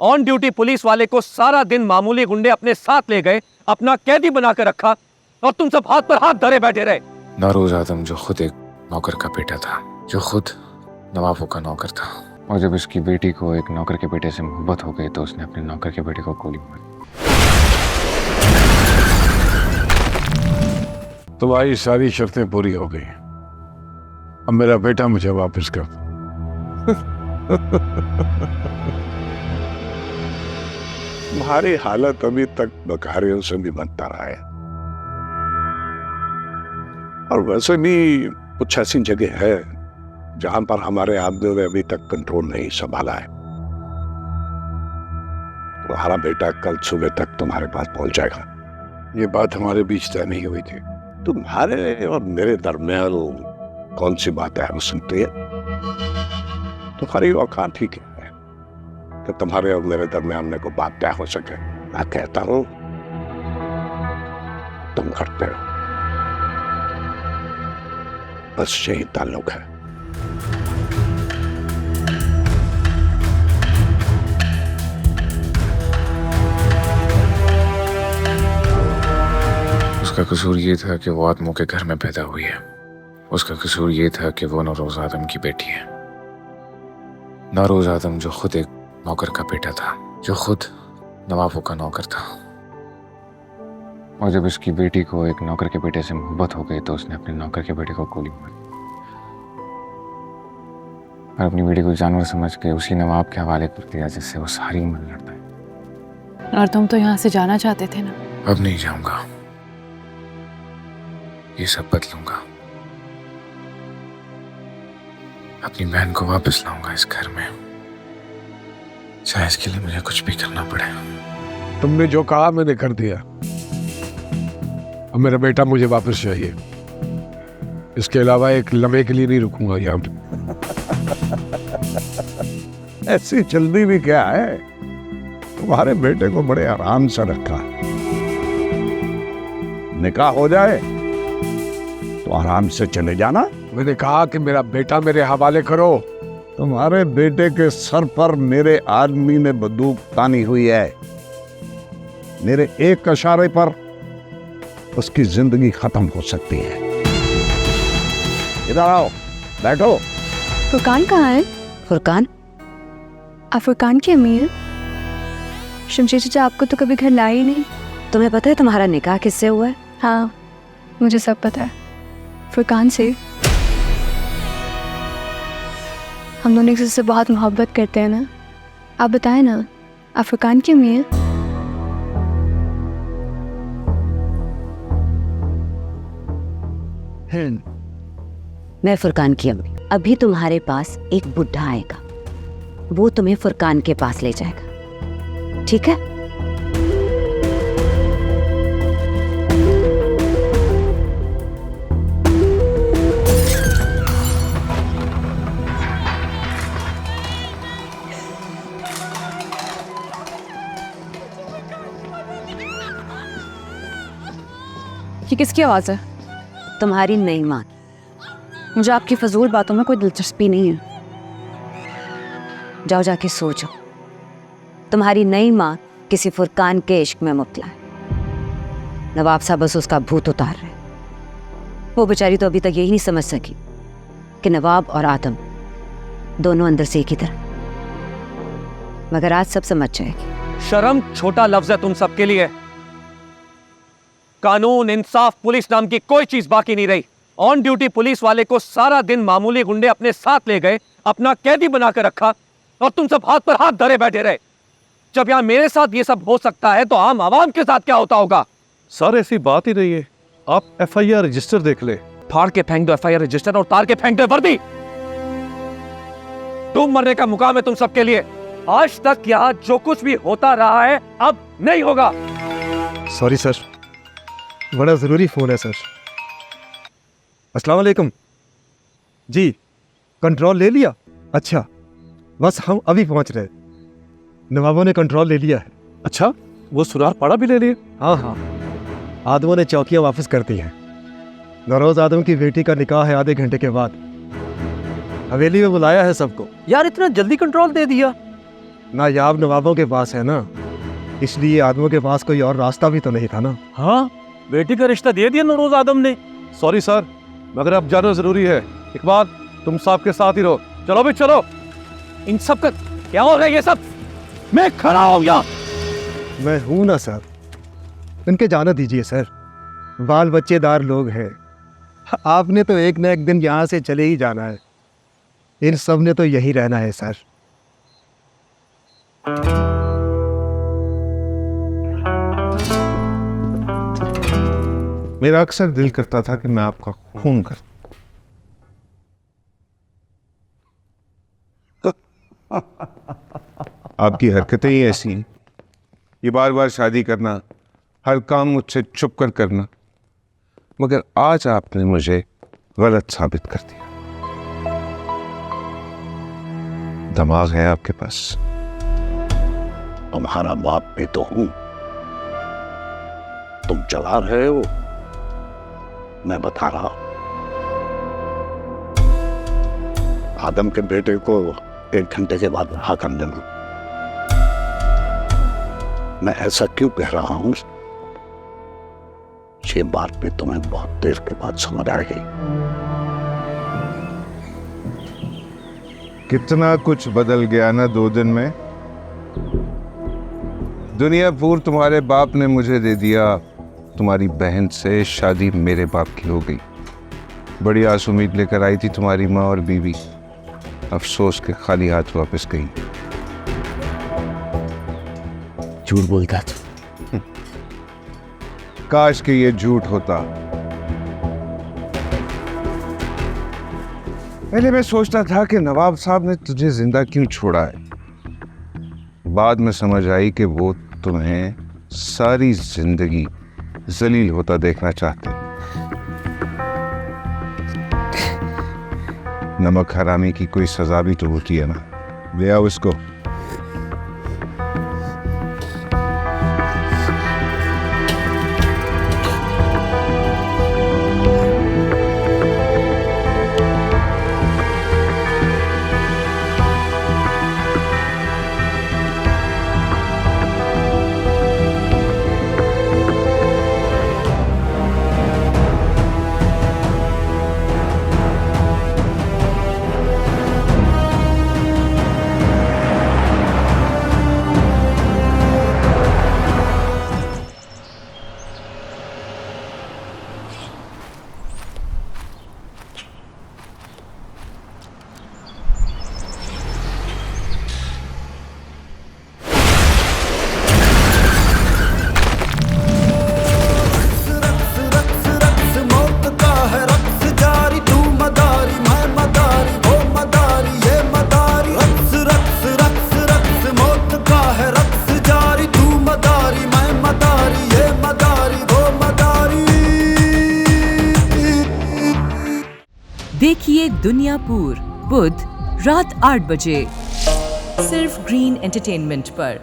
On duty police वाले को सारा दिन मामूली गुंडे अपने साथ ले गए, अपना कैदी बनाकर रखा और तुम सब हाथ पर हाथ धरे बैठे रहे। नौरोज आदम जो खुद एक नौकर का बेटा था, जो खुद नवाबों का नौकर था, और जब इसकी बेटी को एक नौकर के बेटे से मोहब्बत हो गई तो उसने अपने नौकर के बेटे को गोली मारी। तुम्हारी सारी शर्तें पूरी हो गई, अब मेरा बेटा मुझे वापस कर दो। तुम्हारी हालत अभी तक बकारियों से भी बनता रहा है, और वैसे भी कुछ ऐसी जगह है जहां पर हमारे आदमियों ने अभी तक कंट्रोल नहीं संभाला है। तुम्हारा बेटा कल सुबह तक तुम्हारे पास पहुंच जाएगा। ये बात हमारे बीच तय नहीं हुई थी। तुम्हारे और मेरे दरमियान कौन सी बातें हो सकती है? तुम्हारी औकात ठीक है कि तुम्हारे और मेरे दरमियान में कोई बात तय हो सके। मैं कहता हूं तुम करते हो, बस यही ताल्लुक है। उसका कसूर ये था कि वो आदमों के घर में पैदा हुई है। उसका कसूर ये था कि वो नौरोज आदम की बेटी है। नौरोज आदम जो खुद एक नौकर का बेटा था, जो खुद नवाबों का नौकर था, और जब इसकी बेटी को एक नौकर के बेटे से मोहब्बत हो गई तो उसने अपने नौकर के बेटे को गोली मारी और अपनी बेटी को जानवर समझ के उसी नवाब के हवाले कर दिया जिससे वो सारी उम्र लड़ता है। और तुम तो यहाँ से जाना चाहते थे ना? अब नहीं जाऊंगा, ये सब बदलूंगा। अपनी बहन को वापस लाऊंगा इस घर में, चाहे इसके लिए मुझे कुछ भी करना पड़े। तुमने जो कहा मैंने कर दिया। अब मेरा बेटा मुझे वापस चाहिए। इसके अलावा एक लम्हे के लिए नहीं रुकूंगा यहाँ पे। ऐसी जल्दी भी क्या है? तुम्हारे बेटे को बड़े आराम से रखा, निकाह हो जाए तो आराम से चले जाना। मैंने कहा कि मेरा बेटा मेरे हवाले करो। तुम्हारे बेटे के सर पर मेरे आदमी ने बंदूक तानी हुई है। मेरे एक इशारे पर उसकी जिंदगी खत्म हो सकती है। इधर आओ, बैठो। फुरकान कहाँ है? फुरकान? आप फुरकान की अमीर? शमशेर चाचा आपको तो कभी घर लाए ही नहीं। तुम्हें पता है तुम्हारा निकाह किससे हुआ है? हाँ, मुझे सब पता है। फुरकान से। हम दोनों एक दूसरे से बहुत मोहब्बत करते हैं ना। आप बताएं ना, आप फुरकान की अमीर? मैं फुरकान की अम्मी। अभी तुम्हारे पास एक बुढ़ा आएगा, वो तुम्हें फुरकान के पास ले जाएगा, ठीक है? ये किसकी आवाज है? तुम्हारी नई माँ। मुझे आपकी फजूल बातों में कोई दिलचस्पी नहीं है। जाओ जाके सो जाओ। तुम्हारी नई माँ किसी फुरकान के इश्क में मुब्तला है। नवाब साहब बस उसका भूत उतार रहे। वो बेचारी तो अभी तक यही नहीं समझ सकी कि नवाब और आदम दोनों अंदर से एक ही तरह, मगर आज सब समझ जाएगी। शर्म छोटा लफ्ज है तुम सबके लिए। कानून, इंसाफ, पुलिस नाम की कोई चीज बाकी नहीं रही। ऑन ड्यूटी पुलिस वाले को सारा दिन मामूली गुंडे अपने साथ ले गए, अपना कैदी बनाकर रखा और तुम सब हाथ पर हाथ धरे बैठे रहे। जब यहां मेरे साथ ये सब हो सकता है तो आम आवाम के साथ क्या होता होगा? सर ऐसी बात ही नहीं है, आप एफआईआर रजिस्टर देख ले। फाड़ के फेंक दो एफआईआर रजिस्टर और तार के फेंक दो वर्दी। तुम मरने का मुकाम है तुम सबके लिए। आज तक यहाँ जो कुछ भी होता रहा है अब नहीं होगा। सॉरी सर, बड़ा ज़रूरी फ़ोन है सर। अस्सलाम वालेकुम जी, कंट्रोल ले लिया? अच्छा, बस हम अभी पहुंच रहे। नवाबों ने कंट्रोल ले लिया है। अच्छा, वो सुरार पाड़ा भी ले लिए? हाँ हाँ, आदमों ने चौकियाँ वापस कर दी हैं। नौरोज आदम की बेटी का निकाह है आधे घंटे के बाद। हवेली में बुलाया है सबको। यार इतना जल्दी कंट्रोल दे दिया? नायाब नवाबों के पास है ना, इसलिए आदमों के पास कोई और रास्ता भी तो नहीं था ना। हाँ, बेटी का रिश्ता दे दिया नौरोज आदम ने। सॉरी सर, मगर अब जाना जरूरी है। इकबाल, तुम साहब के साथ ही रहो। चलो भी चलो। इन सब का क्या हो रहा है ये सब? मैं खड़ा हूं यहाँ। मैं हूं ना सर, इनके जाना दीजिए सर, बाल बच्चेदार लोग हैं। आपने तो एक न एक दिन यहाँ से चले ही जाना है, इन सब ने तो यही रहना है सर। मेरा अक्सर दिल करता था कि मैं आपका खून कर आपकी हरकतें ही ऐसी हैं, ये बार बार शादी करना, हर काम मुझसे छुप कर करना, मगर आज आपने मुझे गलत साबित कर दिया। दिमाग है आपके पास। तुम्हारा बाप भी तो हूं, तुम चला रहे हो, मैं बता रहा हूं। आदम के बेटे को 1 घंटे के बाद रहा कर देना। मैं ऐसा क्यों कह रहा हूं, ये बात भी तुम्हें बहुत देर के बाद समझ आएगी। कितना कुछ बदल गया ना 2 दिन में। दुनिया पूर तुम्हारे बाप ने मुझे दे दिया, तुम्हारी बहन से शादी मेरे बाप की हो गई। बड़ी आस उम्मीद लेकर आई थी तुम्हारी माँ और बीवी, अफसोस के खाली हाथ वापस गई। झूठ बोलता था। काश कि ये झूठ होता। पहले मैं सोचता था कि नवाब साहब ने तुझे जिंदा क्यों छोड़ा है, बाद में समझ आई कि वो तुम्हें सारी जिंदगी जलील होता देखना चाहते। नमक हरामी की कोई सजा भी तो होती है ना। ले आओ इसको। देखिए दुनियापुर बुध रात 8 बजे सिर्फ ग्रीन एंटरटेनमेंट पर।